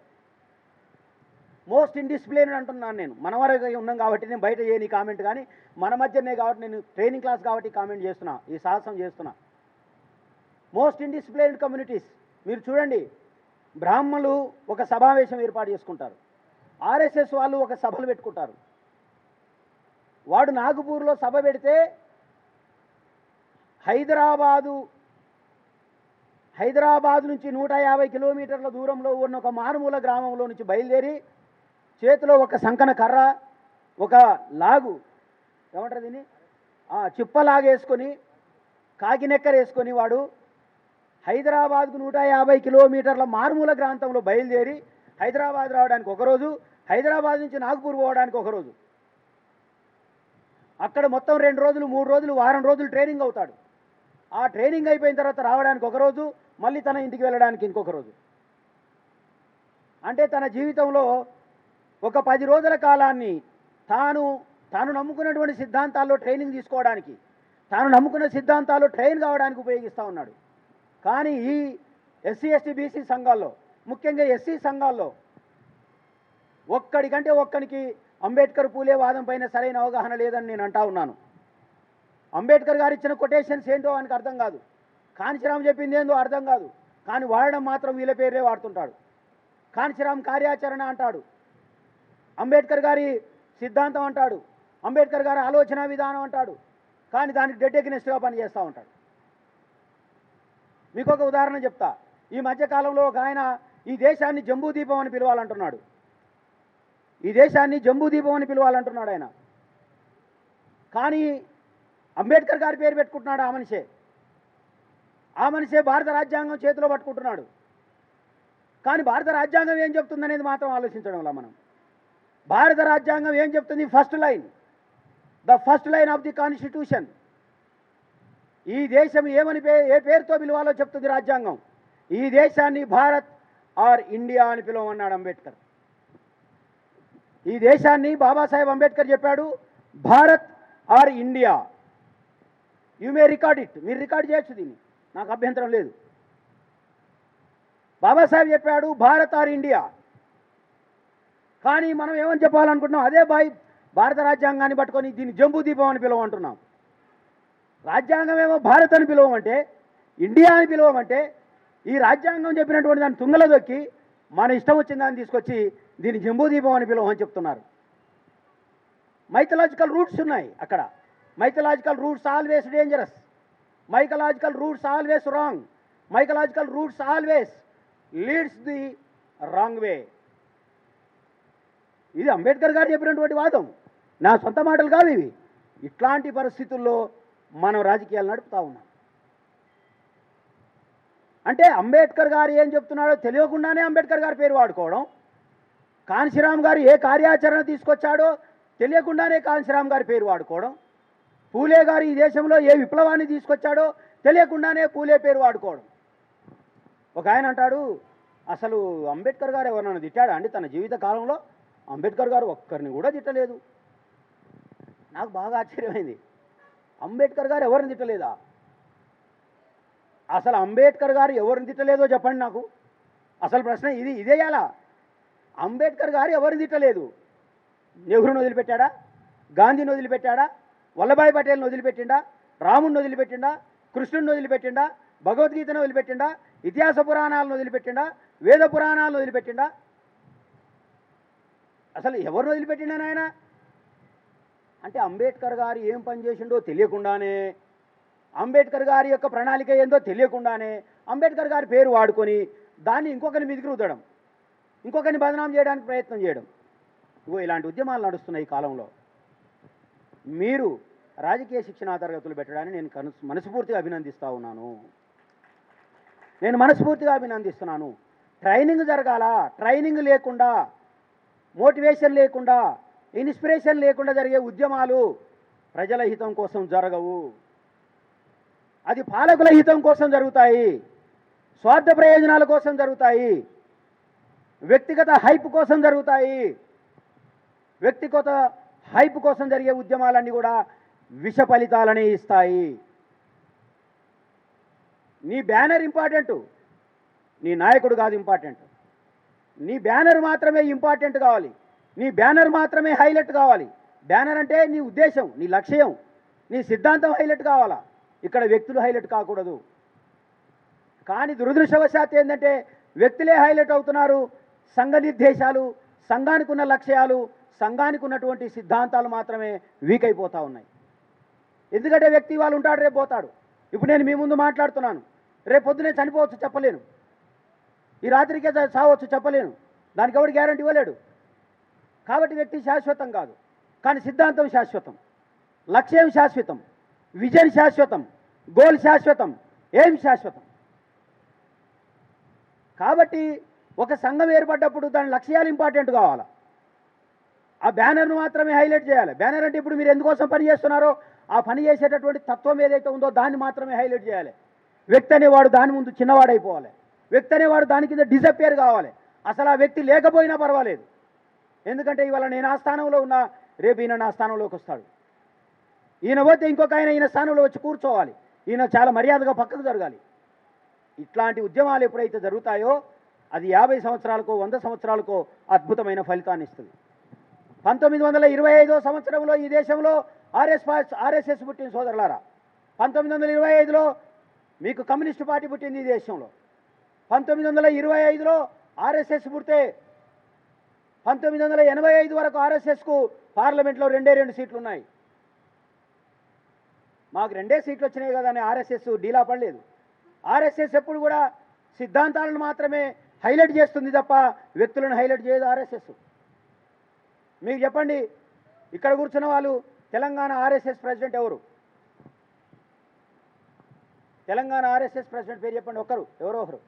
మోస్ట్ ఇండిసిప్లిన్డ్ అంటున్నాను నేను. మన వరకు ఉన్నాం కాబట్టి నేను బయట చేయని కామెంట్, కానీ మన మధ్యనే కాబట్టి నేను ట్రైనింగ్ క్లాస్ కాబట్టి కామెంట్ చేస్తున్నా, ఈ సాహసం చేస్తున్నా. మోస్ట్ ఇండిసిప్లిన్డ్ కమ్యూనిటీస్ మీరు చూడండి. బ్రాహ్మణులు ఒక సమావేశం ఏర్పాటు చేసుకుంటారు, ఆర్ఎస్ఎస్ వాళ్ళు ఒక సభలు పెట్టుకుంటారు. వాడు నాగపూర్లో సభ పెడితే హైదరాబాదు నుంచి 150 కిలోమీటర్ల దూరంలో ఉన్న ఒక మారుమూల గ్రామంలో నుంచి బయలుదేరి చేతిలో ఒక సంకన కర్ర, ఒక లాగు, ఏమంటారు దీన్ని, చిప్పలాగేసుకొని కాకినెక్కర వేసుకొని వాడు హైదరాబాద్కు 150 కిలోమీటర్ల మారుమూల ప్రాంతంలో బయలుదేరి హైదరాబాద్ రావడానికి ఒకరోజు, హైదరాబాద్ నుంచి నాగపూర్ పోవడానికి ఒకరోజు, అక్కడ మొత్తం 2 రోజులు 3 రోజులు వారం రోజులు ట్రైనింగ్ అవుతాడు. ఆ ట్రైనింగ్ అయిపోయిన తర్వాత రావడానికి ఒకరోజు, మళ్ళీ తన ఇంటికి వెళ్ళడానికి ఇంకొక రోజు. అంటే తన జీవితంలో ఒక 10 రోజుల కాలాన్ని తాను నమ్ముకున్నటువంటి సిద్ధాంతాల్లో ట్రైనింగ్ తీసుకోవడానికి, తాను నమ్ముకున్న సిద్ధాంతాల్లో ట్రైన్ కావడానికి ఉపయోగిస్తూ ఉన్నాడు. కానీ ఈ ఎస్సీ ఎస్టీ బీసీ సంఘాల్లో, ముఖ్యంగా ఎస్సీ సంఘాల్లో ఒక్కడికి అంబేద్కర్ పూలే వాదం పైన సరైన అవగాహన లేదని నేను అంటా ఉన్నాను. అంబేద్కర్ గారు ఇచ్చిన కొటేషన్స్ ఏంటో ఆయనకు అర్థం కాదు, కాంచీరామ్ చెప్పింది ఏందో అర్థం కాదు, కానీ వాడడం మాత్రం వీళ్ళ పేరే వాడుతుంటాడు. కాంచీరామ్ కార్యాచరణ అంటాడు, అంబేద్కర్ గారి సిద్ధాంతం అంటాడు, అంబేద్కర్ గారి ఆలోచన విధానం అంటాడు, కానీ దానికి డెడ్ ఎగ్నెస్ట్గా పనిచేస్తూ ఉంటాడు. మీకు ఒక ఉదాహరణ చెప్తా. ఈ మధ్యకాలంలో ఒక ఆయన ఈ దేశాన్ని జంబూదీపం అని పిలవాలంటున్నాడు. ఈ దేశాన్ని జంబూదీపం అని పిలవాలంటున్నాడు ఆయన. కానీ అంబేద్కర్ గారి పేరు పెట్టుకుంటున్నాడు ఆ మనిషే భారత రాజ్యాంగం చేతిలో పట్టుకుంటున్నాడు. కానీ భారత రాజ్యాంగం ఏం చెప్తుందనేది మాత్రం ఆలోచించడం వల్ల మనం, భారత రాజ్యాంగం ఏం చెప్తుంది? The first line of the constitution. ఈ దేశం ఏ పేరుతో పిలవాలో చెప్తుంది రాజ్యాంగం. ఈ దేశాన్ని భారత్ ఆర్ ఇండియా అని పిలవమన్నాడు అంబేద్కర్. ఈ దేశాన్ని బాబాసాహెబ్ అంబేద్కర్ చెప్పాడు, Bharat or India. You may record it, మీరు రికార్డ్ చేయొచ్చు దీన్ని, నాకు అభ్యంతరం లేదు. బాబాసాహెబ్ చెప్పాడు భారత్ ఆర్ ఇండియా. కానీ మనం ఏమని చెప్పాలనుకుంటున్నాం? అదే భారత రాజ్యాంగాన్ని పట్టుకొని దీన్ని జంబూదీపం అని పిలవమంటున్నాం. రాజ్యాంగం ఏమో భారత్ అని పిలవమంటే, ఇండియా అని పిలవమంటే, ఈ రాజ్యాంగం చెప్పినటువంటి దాన్ని తుంగలో దొక్కి మన ఇష్టం వచ్చిన దాన్ని తీసుకొచ్చి దీన్ని జంబూదీపం అని పిలవమని చెప్తున్నారు. మైథలాజికల్ రూట్స్ ఉన్నాయి అక్కడ. Mythological roots always dangerous, mythological roots always wrong, mythological roots always leads the wrong way. ఇది అంబేద్కర్ గారు చెప్పినటువంటి వాదం, నా సొంత మాటలు కావు ఇవి. ఇట్లాంటి పరిస్థితుల్లో మనం రాజకీయాలు నడుపుతా ఉన్నాం. అంటే అంబేద్కర్ గారు ఏం చెప్తున్నాడో తెలియకుండానే అంబేద్కర్ గారి పేరు వాడుకోవడం, కాంచీరామ్ గారు ఏ కార్యాచరణ తీసుకొచ్చాడో తెలియకుండానే కాంచీరామ్ గారి పేరు వాడుకోవడం, పూలే గారు ఈ దేశంలో ఏ విప్లవాన్ని తీసుకొచ్చాడో తెలియకుండానే పూలే పేరు వాడుకోవడం. ఒక ఆయన అంటాడు, అసలు అంబేద్కర్ గారు ఎవరినైనా తిట్టాడా అండి తన జీవిత కాలంలో? అంబేద్కర్ గారు ఒక్కరిని కూడా తిట్టలేదు. నాకు బాగా ఆశ్చర్యమైంది, అంబేద్కర్ గారు ఎవరిని తిట్టలేదా? అసలు అంబేద్కర్ గారు ఎవరిని తిట్టలేదో చెప్పండి నాకు. అసలు ప్రశ్న ఇదేయాలా? అంబేద్కర్ గారు ఎవరిని తిట్టలేదు? నెహ్రూని వదిలిపెట్టాడా? గాంధీని వదిలిపెట్టాడా? వల్లభాయ్ పటేల్ని వదిలిపెట్టిండా? రాముడిని వదిలిపెట్టిండా? కృష్ణుడిని వదిలిపెట్టిండా? భగవద్గీతను వదిలిపెట్టిండా? ఇతిహాస పురాణాలను వదిలిపెట్టిండా? వేద పురాణాలను వదిలిపెట్టిండా? అసలు ఎవరిని వదిలిపెట్టిండా నాయన? అంటే అంబేద్కర్ గారు ఏం పని చేసిండో తెలియకుండానే, అంబేద్కర్ గారి యొక్క ప్రణాళిక ఏందో తెలియకుండానే అంబేద్కర్ గారి పేరు వాడుకొని దాన్ని ఇంకొకరిని మీదికి రుద్దడం, ఇంకొకరిని బదనాం చేయడానికి ప్రయత్నం చేయడం. ఇలాంటి ఉద్యమాలు నడుస్తున్నాయి ఈ కాలంలో. మీరు రాజకీయ శిక్షణా తరగతులు పెట్టడాన్ని నేను మనస్ఫూర్తిగా అభినందిస్తూ ఉన్నాను. నేను మనస్ఫూర్తిగా అభినందిస్తున్నాను. ట్రైనింగ్ జరగాల. ట్రైనింగ్ లేకుండా, మోటివేషన్ లేకుండా, ఇన్స్పిరేషన్ లేకుండా జరిగే ఉద్యమాలు ప్రజల హితం కోసం జరగవు. అది పాలకుల హితం కోసం జరుగుతాయి. స్వార్థ ప్రయోజనాల కోసం జరుగుతాయి, వ్యక్తిగత హైప్ కోసం జరుగుతాయి. వ్యక్తిగత హైప్ కోసం జరిగే ఉద్యమాలన్నీ కూడా విష ఫలితాలనే ఇస్తాయి. నీ బ్యానర్ ఇంపార్టెంట్, నీ నాయకుడు కాదు ఇంపార్టెంట్. నీ బ్యానర్ మాత్రమే ఇంపార్టెంట్ కావాలి, నీ బ్యానర్ మాత్రమే హైలైట్ కావాలి. బ్యానర్ అంటే నీ ఉద్దేశం, నీ లక్ష్యం, నీ సిద్ధాంతం హైలైట్ కావాలా. ఇక్కడ వ్యక్తులు హైలైట్ కాకూడదు. కానీ దురదృష్టవశాత్తు ఏంటంటే వ్యక్తులే హైలైట్ అవుతున్నారు. సంఘ నిర్దేశాలు, సంఘానికి ఉన్న లక్ష్యాలు, సంఘానికి ఉన్నటువంటి సిద్ధాంతాలు మాత్రమే వీక్ అయిపోతూ ఉన్నాయి. ఎందుకంటే వ్యక్తి వాళ్ళు ఉంటాడు, రేపు పోతాడు. ఇప్పుడు నేను మీ ముందు మాట్లాడుతున్నాను, రేపు పొద్దునే చనిపోవచ్చు చెప్పలేను, ఈ రాత్రికే చావచ్చు చెప్పలేను, దానికి ఎవరు గ్యారంటీ ఇవ్వలేడు. కాబట్టి వ్యక్తి శాశ్వతం కాదు, కానీ సిద్ధాంతం శాశ్వతం, లక్ష్యం శాశ్వతం, విజన్ శాశ్వతం, గోల్ శాశ్వతం, ఏం శాశ్వతం. కాబట్టి ఒక సంఘం ఏర్పడ్డప్పుడు దాని లక్ష్యాలు ఇంపార్టెంట్ కావాలి. ఆ బ్యానర్ను మాత్రమే హైలైట్ చేయాలి. బ్యానర్ అంటే ఇప్పుడు మీరు ఎందుకోసం పని చేస్తున్నారో ఆ పని చేసేటటువంటి తత్వం ఏదైతే ఉందో దాన్ని మాత్రమే హైలైట్ చేయాలి. వ్యక్తి అనేవాడు దాని ముందు చిన్నవాడైపోవాలి, వ్యక్తి అనేవాడు దాని కింద డిసపియర్ కావాలి. అసలు ఆ వ్యక్తి లేకపోయినా పర్వాలేదు, ఎందుకంటే ఇవాళ నేను ఆ స్థానంలో ఉన్నా, రేపు ఈయన నా స్థానంలోకి వస్తాడు. ఈయన పోతే ఇంకొక ఆయన ఈయన స్థానంలో వచ్చి కూర్చోవాలి, ఈయన చాలా మర్యాదగా పక్కకు జరగాలి. ఇట్లాంటి ఉద్యమాలు ఎప్పుడైతే జరుగుతాయో అది 50 సంవత్సరాలకో 100 సంవత్సరాలకో అద్భుతమైన ఫలితాన్ని ఇస్తుంది. 1925 సంవత్సరంలో ఈ దేశంలో ఆర్ఎస్ఎస్ పుట్టింది సోదరులారా. 1925లో మీకు కమ్యూనిస్టు పార్టీ పుట్టింది ఈ దేశంలో. 1925లో ఆర్ఎస్ఎస్ పుడితే 1985 వరకు ఆర్ఎస్ఎస్కు పార్లమెంట్లో 2 సీట్లు ఉన్నాయి. మాకు 2 సీట్లు వచ్చినాయి కదా అని ఆర్ఎస్ఎస్ డీలా పడలేదు. ఆర్ఎస్ఎస్ ఎప్పుడు కూడా సిద్ధాంతాలను మాత్రమే హైలైట్ చేస్తుంది తప్ప వ్యక్తులను హైలైట్ చేయదు ఆర్ఎస్ఎస్. మీకు చెప్పండి, ఇక్కడ కూర్చున్న వాళ్ళు తెలంగాణ ఆర్ఎస్ఎస్ ప్రెసిడెంట్ ఎవరు? తెలంగాణ ఆర్ఎస్ఎస్ ప్రెసిడెంట్ పేరు చెప్పండి, ఎవరో ఒకరు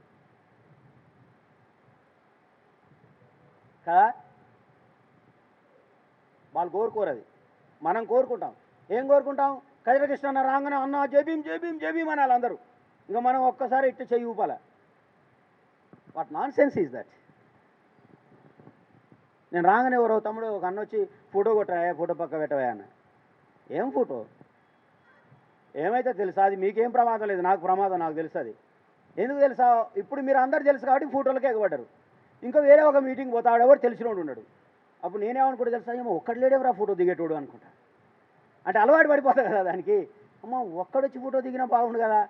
కదా. వాళ్ళు కోరుకోరు, అది మనం కోరుకుంటాం. ఏం కోరుకుంటాం? కృష్ణ రాగానే అన్న జేబీం జేబీం జేబీం అనాలి అందరూ. ఇంకా మనం ఒక్కసారి ఇట్టు చెయ్యి ఊపాల. What nonsense is that? నేను రాగానే ఎవరో తమ్ముడు ఒక అన్న వచ్చి ఫోటో కొట్టరాయా, ఫోటో పక్క పెట్టవా అన్న. ఏం ఫోటో? ఏమైతే తెలుసా? అది మీకేం ప్రమాదం లేదు, నాకు ప్రమాదం, నాకు తెలుసు. అది ఎందుకు తెలుసా? ఇప్పుడు మీరు అందరు తెలుసు కాబట్టి ఫోటోలకే ఎగబడ్డారు. ఇంకా వేరే ఒక మీటింగ్ పోతాడు, ఎవరు తెలిసినోడు ఉన్నాడు. అప్పుడు నేనేమనుకుంటే తెలుసా, ఏమో ఒక్కడు లేడేవరా ఫోటో దిగేటోడు అనుకుంటా. అంటే అలవాటు పడిపోతుంది కదా దానికి. అమ్మ ఒక్కడొచ్చి ఫోటో దిగినా బాగుండు కదా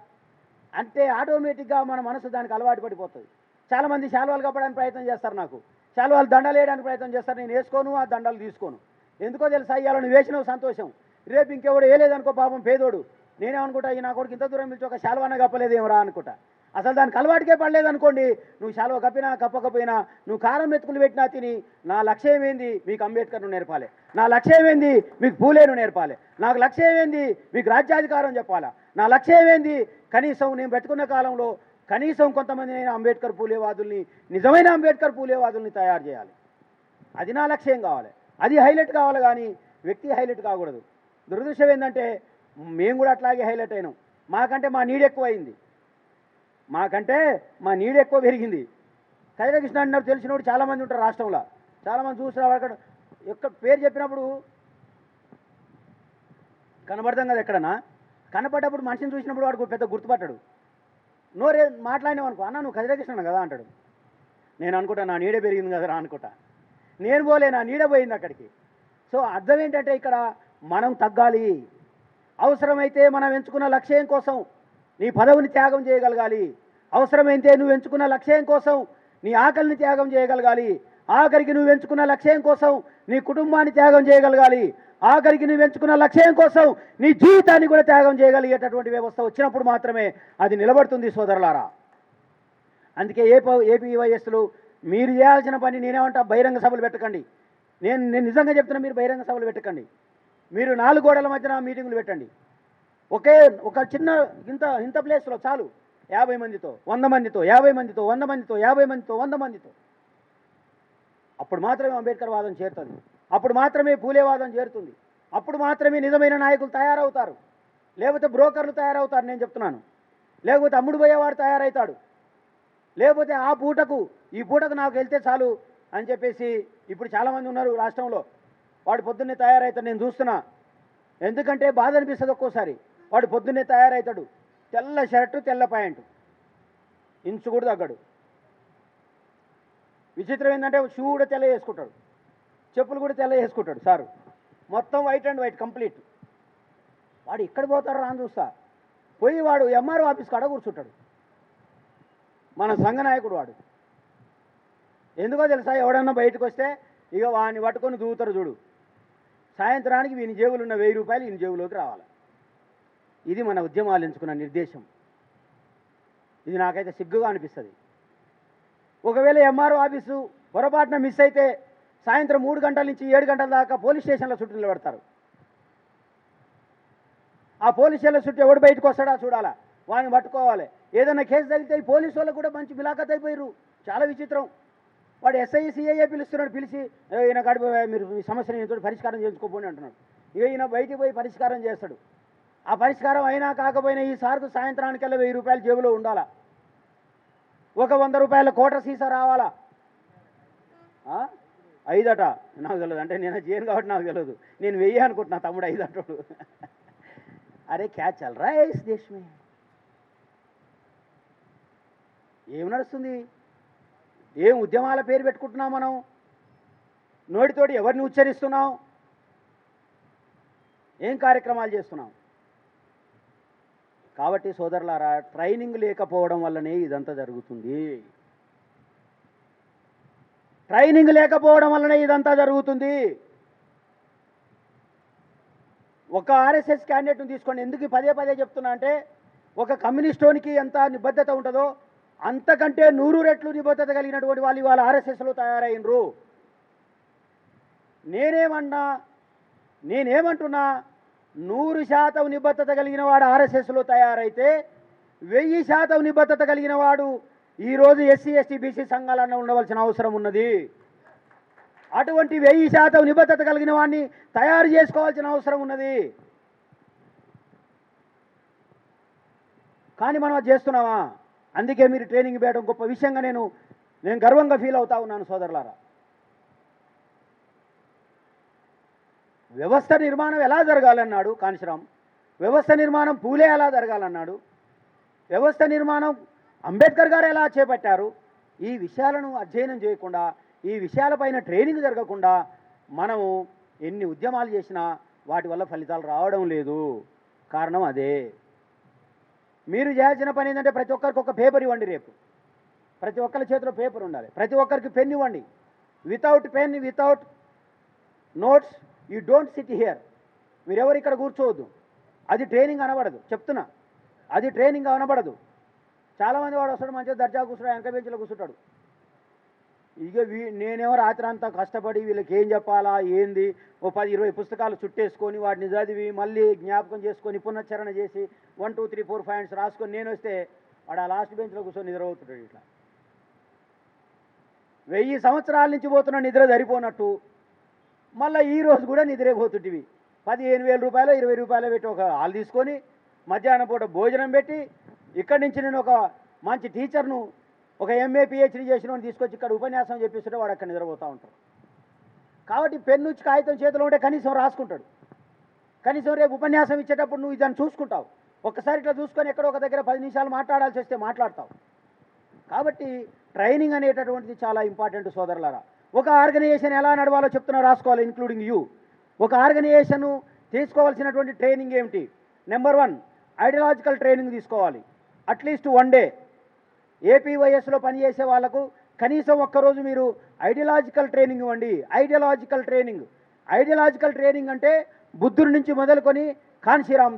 అంటే ఆటోమేటిక్గా మన మనసు దానికి అలవాటు పడిపోతుంది. చాలామంది శాలువాలు కప్పడానికి ప్రయత్నం చేస్తారు, నాకు శాలువాలు దండలు వేయడానికి ప్రయత్నం చేస్తారు. నేను వేసుకోను, ఆ దండలు తీసుకోను. ఎందుకో తెలుసా? ఇవాళ నువ్వు వేసినావు సంతోషం, రేపు ఇంకెవడు వేయలేదనుకో పాపం పేదోడు, నేనేమనుకుంటా ఈ నా కొడుకు ఇంత దూరం పిలిచి ఒక శాలువాన కప్పలేదేమరా అనుకుంటా. అసలు దానికి అలవాటుకే పడలేదనుకోండి, నువ్వు శాలువ కప్పినా కప్పకపోయినా, నువ్వు కారం మెతుకులు పెట్టినా తిని, నా లక్ష్యం ఏంది? మీకు అంబేద్కర్ను నేర్పాలి. నా లక్ష్యం ఏంది? మీకు పూలేను నేర్పాలి. నాకు లక్ష్యం ఏంది? మీకు రాజ్యాధికారం చెప్పాలా. నా లక్ష్యం ఏంది? కనీసం నేను బ్రతుకున్న కాలంలో కనీసం కొంతమంది నేను అంబేద్కర్ పూలేవాదుల్ని, నిజమైన అంబేద్కర్ పూలేవాదుల్ని తయారు చేయాలి. అది నా లక్ష్యం కావాలి, అది హైలైట్ కావాలి, కానీ వ్యక్తి హైలైట్ కాకూడదు. దురదృష్టం ఏంటంటే మేము కూడా అట్లాగే హైలైట్ అయినాం. మాకంటే మా నీడ్ ఎక్కువ అయింది, మాకంటే మా నీడ్ ఎక్కువ పెరిగింది. కృష్ణ అన్నారు తెలిసినోడు చాలామంది ఉంటారు రాష్ట్రంలో, చాలామంది చూసిన అక్కడ ఎక్కడ పేరు చెప్పినప్పుడు కనబడతాం కదా. ఎక్కడన్నా కనపడ్డప్పుడు మనిషిని చూసినప్పుడు వాడు పెద్ద గుర్తుపట్టాడు. నోరే మాట్లాడినామనుకో, అన్న నువ్వు కృష్ణ కదా అంటాడు. నేను అనుకుంటా నా నీడే పెరిగింది కదరా అనుకుంటా. నేను పోలే, నా నీడ పోయింది అక్కడికి. సో అర్థం ఏంటంటే ఇక్కడ మనం తగ్గాలి. అవసరమైతే మనం ఎంచుకున్న లక్ష్యం కోసం నీ పదవిని త్యాగం చేయగలగాలి. అవసరమైతే నువ్వు ఎంచుకున్న లక్ష్యం కోసం నీ ఆకలిని త్యాగం చేయగలగాలి. ఆఖరికి నువ్వు ఎంచుకున్న లక్ష్యం కోసం నీ కుటుంబాన్ని త్యాగం చేయగలగాలి. ఆఖరికి నువ్వు ఎంచుకున్న లక్ష్యం కోసం నీ జీవితాన్ని కూడా త్యాగం చేయగలిగేటటువంటి వ్యవస్థ వచ్చినప్పుడు మాత్రమే అది నిలబడుతుంది సోదరులారా. అందుకే ఏపీవైఎస్లు మీరు చేయాల్సిన పని, నేనేమంటా, బహిరంగ సభలు పెట్టకండి. నేను నిజంగా చెప్తున్నా, మీరు బహిరంగ సభలు పెట్టకండి. మీరు 4 గోడల మధ్యన మీటింగులు పెట్టండి. ఒక చిన్న ఇంత ప్లేస్లో చాలు, 50 మందితో 100 మందితో 50 మందితో 100 మందితో 50 మందితో 100 మందితో. అప్పుడు మాత్రమే అంబేద్కర్ వాదం చేరుతుంది, అప్పుడు మాత్రమే పూలేవాదం చేరుతుంది, అప్పుడు మాత్రమే నిజమైన నాయకులు తయారవుతారు. లేకపోతే బ్రోకర్లు తయారవుతారు, నేను చెప్తున్నాను. లేకపోతే అమ్ముడు పోయేవాడు తయారవుతాడు. లేకపోతే ఆ పూటకు ఈ పూటకు నాకు వెళ్తే చాలు అని చెప్పేసి ఇప్పుడు చాలామంది ఉన్నారు రాష్ట్రంలో. వాడు పొద్దున్నే తయారవుతాడు, నేను చూస్తున్నా. ఎందుకంటే బాధ అనిపిస్తుంది ఒక్కోసారి. వాడు పొద్దున్నే తయారవుతాడు, తెల్ల షర్టు తెల్ల ప్యాంటు, ఇంచు కూడా తగ్గడు. విచిత్రం ఏంటంటే షూ కూడా తెల్ల వేసుకుంటాడు, చెప్పులు కూడా తెల్ల వేసుకుంటాడు సారు, మొత్తం వైట్ అండ్ వైట్ కంప్లీట్. వాడు ఎక్కడ పోతారో రాని చూస్తా. పోయి వాడు ఎంఆర్ఓ ఆఫీస్ కాడ కూర్చుంటాడు, మన సంఘ నాయకుడు వాడు. ఎందుకో తెలుసా, ఎవడన్నా బయటకు వస్తే ఇక వాడిని పట్టుకొని దూతారు చూడు. సాయంత్రానికి వీని జేబులు ఉన్న 1000 రూపాయలు ఈయన జేబులోకి రావాలి. ఇది మన ఉద్యమాలు ఎంచుకున్న నిర్దేశం. ఇది నాకైతే సిగ్గుగా అనిపిస్తుంది. ఒకవేళ ఎంఆర్ఓ ఆఫీసు పొరపాటున మిస్ అయితే సాయంత్రం 3 గంటల నుంచి 7 గంటల దాకా పోలీస్ స్టేషన్లో చుట్టూ నిలబడతారు. ఆ పోలీస్ స్టేషన్ల చుట్టూ ఎవడు బయటకు వస్తాడా చూడాలా, వాడిని పట్టుకోవాలి. ఏదైనా కేసు తగిలితే ఈ పోలీసు వాళ్ళకు కూడా మంచి మిలాఖత్ అయిపోయారు. చాలా విచిత్రం. వాడు ఎస్ఐ సిఐఏ పిలుస్తున్నాడు, పిలిచి ఈయన గడిపి మీరు మీ సమస్యని ఈయనతో పరిష్కారం చేసుకోపోండి అంటున్నాడు. ఇక ఈయన బయటికి పోయి పరిష్కారం చేస్తాడు. ఆ పరిష్కారం అయినా కాకపోయినా ఈ సార్కు సాయంత్రానికల్లా 1000 రూపాయలు జేబులో ఉండాలా, ఒక 100 రూపాయల కోట సీసా రావాలా. 5 అట నాకు తెలియదు, అంటే నేను చేయను కాబట్టి నాకు తెలియదు. నేను 1000 అనుకుంటున్నా, తమ్ముడు 5 అంటాడు. అరే క్యా చల్ రా హై ఇస్ దేశ్ మే, ఏం నడుస్తుంది? ఏం ఉద్యమాల పేరు పెట్టుకుంటున్నాం మనం? నోటితోటి ఎవరిని ఉచ్చరిస్తున్నాం? ఏం కార్యక్రమాలు చేస్తున్నాం? కాబట్టి సోదరులారా, ట్రైనింగ్ లేకపోవడం వల్లనే ఇదంతా జరుగుతుంది. ట్రైనింగ్ లేకపోవడం వల్లనే ఇదంతా జరుగుతుంది. ఒక ఆర్ఎస్ఎస్ క్యాండిడేట్ను తీసుకోండి. ఎందుకు పదే పదే చెప్తున్నా అంటే, ఒక కమ్యూనిస్టోనికి ఎంత నిబద్ధత ఉంటుందో అంతకంటే 100 రెట్లు నిబద్ధత కలిగినటువంటి వాళ్ళు ఇవాళ ఆర్ఎస్ఎస్లో తయారైనరు. నేనేమంటున్నా 100% నిబద్ధత కలిగిన వాడు ఆర్ఎస్ఎస్లో తయారైతే 1000% నిబద్ధత కలిగిన వాడు ఈరోజు ఎస్సీ ఎస్టీ బీసీ సంఘాలన్న ఉండవలసిన అవసరం ఉన్నది. అటువంటి 1000% నిబద్ధత కలిగిన వాడిని తయారు చేసుకోవాల్సిన అవసరం ఉన్నది. కానీ మనం అది చేస్తున్నామా? అందుకే మీరు ట్రైనింగ్ పెట్టడం గొప్ప విషయంగా నేను గర్వంగా ఫీల్ అవుతా ఉన్నాను సోదరులారా. వ్యవస్థ నిర్మాణం ఎలా జరగాలన్నాడు కాంశీరామ్, వ్యవస్థ నిర్మాణం పూలే ఎలా జరగాలన్నాడు, వ్యవస్థ నిర్మాణం అంబేద్కర్ గారు ఎలా చేపట్టారు. ఈ విషయాలను అధ్యయనం చేయకుండా, ఈ విషయాలపైన ట్రైనింగ్ జరగకుండా మనము ఎన్ని ఉద్యమాలు చేసినా వాటి వల్ల ఫలితాలు రావడం లేదు. కారణం అదే. మీరు చేయాల్సిన పని ఏంటంటే, ప్రతి ఒక్కరికి ఒక పేపర్ ఇవ్వండి. రేపు ప్రతి ఒక్కరి చేతిలో పేపర్ ఉండాలి. ప్రతి ఒక్కరికి పెన్ ఇవ్వండి. Without pen, without notes you don't SIT here. మీరెవరు ఇక్కడ కూర్చోవద్దు. అది ట్రైనింగ్ అనబడదు, చెప్తున్నా. అది ట్రైనింగ్ అనబడదు. చాలామంది వాడు వస్తాడు, మంచిగా దర్జా కూర్చుంటాడు, వెనక బెంచ్లో కూర్చుంటాడు. ఇక నేనేమో రాత్రి అంతా కష్టపడి వీళ్ళకి ఏం చెప్పాలా ఏంది, ఓ 10-20 పుస్తకాలు చుట్టేసుకొని వాటిని చదివి మళ్ళీ జ్ఞాపకం చేసుకొని పునశ్చరణ చేసి 1 2 3 4 పాయింట్స్ రాసుకొని నేను వస్తే వాడు ఆ లాస్ట్ బెంచ్లో కూర్చొని నిద్రపోతుంటాడు. ఇట్లా 1000 సంవత్సరాల నుంచి పోతున్న నిద్ర సరిపోనట్టు మళ్ళీ ఈరోజు కూడా నిద్రపోతుంటివి. 15,000 రూపాయలు 20 రూపాయలు పెట్టి ఒక హాల్ తీసుకొని మధ్యాహ్నం పూట భోజనం పెట్టి, ఇక్కడి నుంచి నేను ఒక మంచి టీచర్ను, ఒక ఎంఏ పిహెచ్డీ చేసిన వాడిని తీసుకొచ్చి ఇక్కడ ఉపన్యాసం చెప్పిస్తుంటే వాడు అక్కడ నిద్రపోతూ ఉంటారు. కాబట్టి పెన్ను కాగితం చేతిలో ఉంటే కనీసం రాసుకుంటాడు. కనీసం రేపు ఉపన్యాసం ఇచ్చేటప్పుడు నువ్వు దాన్ని చూసుకుంటావు. ఒక్కసారి ఇట్లా చూసుకొని ఎక్కడో ఒక దగ్గర 10 నిమిషాలు మాట్లాడాల్సి వస్తే మాట్లాడతావు. కాబట్టి ట్రైనింగ్ అనేటటువంటిది చాలా ఇంపార్టెంట్ సోదరులారా. ఒక ఆర్గనైజేషన్ ఎలా నడవాలో చెప్తున్నా, రాసుకోవాలి, ఇంక్లూడింగ్ యూ. ఒక ఆర్గనైజేషన్ తీసుకోవాల్సినటువంటి ట్రైనింగ్ ఏమిటి? నెంబర్ 1 ఐడియాలజికల్ ట్రైనింగ్ తీసుకోవాలి. At least 1 day. ఏపీవైఎస్లో పనిచేసే వాళ్లకు కనీసం ఒక్కరోజు మీరు ఐడియాలజికల్ ట్రైనింగ్ ఇవ్వండి. ఐడియాలజికల్ ట్రైనింగ్ అంటే బుద్ధుడి నుంచి మొదలుకొని కాన్షీరామ్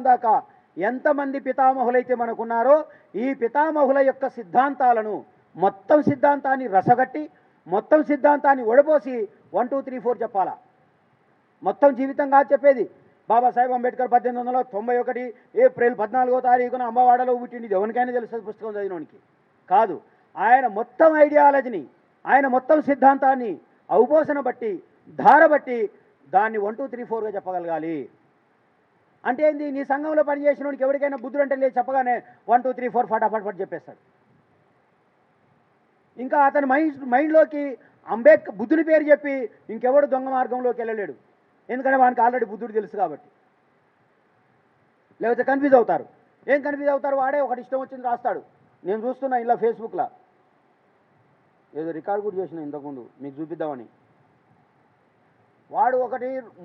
దాకా, ఎంతమంది పితామహులైతే మనకున్నారో ఈ పితామహుల యొక్క సిద్ధాంతాలను, మొత్తం సిద్ధాంతాన్ని రసగట్టి, మొత్తం సిద్ధాంతాన్ని ఒడపోసి 1 2 3 4 చెప్పాలా. మొత్తం జీవితంగా చెప్పేది. బాబాసాహెబ్ అంబేద్కర్ 1891 ఏప్రిల్ 14వ తారీఖున అంబవాడలో పుట్టింది. ఎవరికైనా తెలుస్తుంది పుస్తకం చదివినోనికి కాదు. ఆయన మొత్తం ఐడియాలజీని, ఆయన మొత్తం సిద్ధాంతాన్ని ఔపోసన బట్టి, ధార బట్టి దాన్ని 1 2 3 4గా చెప్పగలగాలి. అంటే ఏంది, నీ సంఘంలో పనిచేసిన వాడికి ఎవరికైనా బుద్ధుడు అంటే లేదు చెప్పగానే 1 2 3 4 ఫటాఫట్ చెప్పేస్తాడు. ఇంకా అతని మైండ్లోకి అంబేద్కర్ బుద్ధుని పేరు చెప్పి ఇంకెవడు దొంగ మార్గంలోకి వెళ్ళలేడు. ఎందుకంటే వానికి ఆల్రెడీ బుద్ధుడు తెలుసు కాబట్టి. లేకపోతే కన్ఫ్యూజ్ అవుతారు. ఏం కన్ఫ్యూజ్ అవుతారు, వాడే ఒకటి ఇష్టం వచ్చింది రాస్తాడు. నేను చూస్తున్నా ఇలా ఫేస్బుక్లో, ఏదో రికార్డు కూడా చేసిన ఇంతకుముందు మీకు చూపిద్దామని. వాడు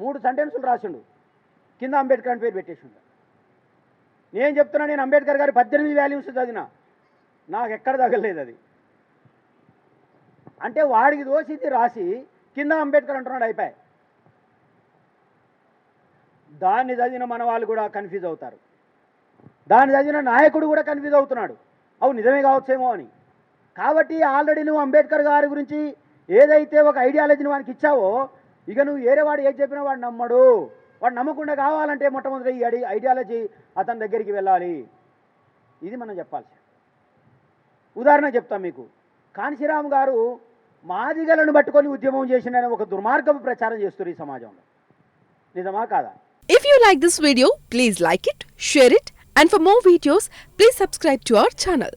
3 సెంటెన్సులు రాసిండు, కింద అంబేద్కర్ అని పేరు పెట్టేసిండు. నేను చెప్తున్నా, నేను అంబేద్కర్ గారి 18 వాల్యూమ్స్ చదివినా, నాకు ఎక్కడ తగలేదు అది. అంటే వాడికి దోషించి రాసి కింద అంబేద్కర్ అంటున్నాడు, అయిపోయి. దాన్ని చదివిన మన వాళ్ళు కూడా కన్ఫ్యూజ్ అవుతారు. దాన్ని చదివిన నాయకుడు కూడా కన్ఫ్యూజ్ అవుతున్నాడు, అవును నిజమే కావచ్చేమో అని. కాబట్టి ఆల్రెడీ నువ్వు అంబేద్కర్ గారి గురించి ఏదైతే ఒక ఐడియాలజీని వానికి ఇచ్చావో, ఇక నువ్వు వేరే వాడు ఏది చెప్పినా వాడు నమ్మడు. వాడు నమ్మకుండా కావాలంటే మొట్టమొదటి ఈ ఐడియాలజీ అతని దగ్గరికి వెళ్ళాలి. ఇది మనం చెప్పాల్సి. ఉదాహరణ చెప్తాం మీకు. కాంశీరామ్ గారు మాదిగలను పట్టుకొని ఉద్యమం చేసిన ఒక దుర్మార్గపు ప్రచారం చేస్తారు ఈ సమాజంలో. నిజమా కాదా? If you like this video, please like it, share it, and for more videos, please subscribe to our channel.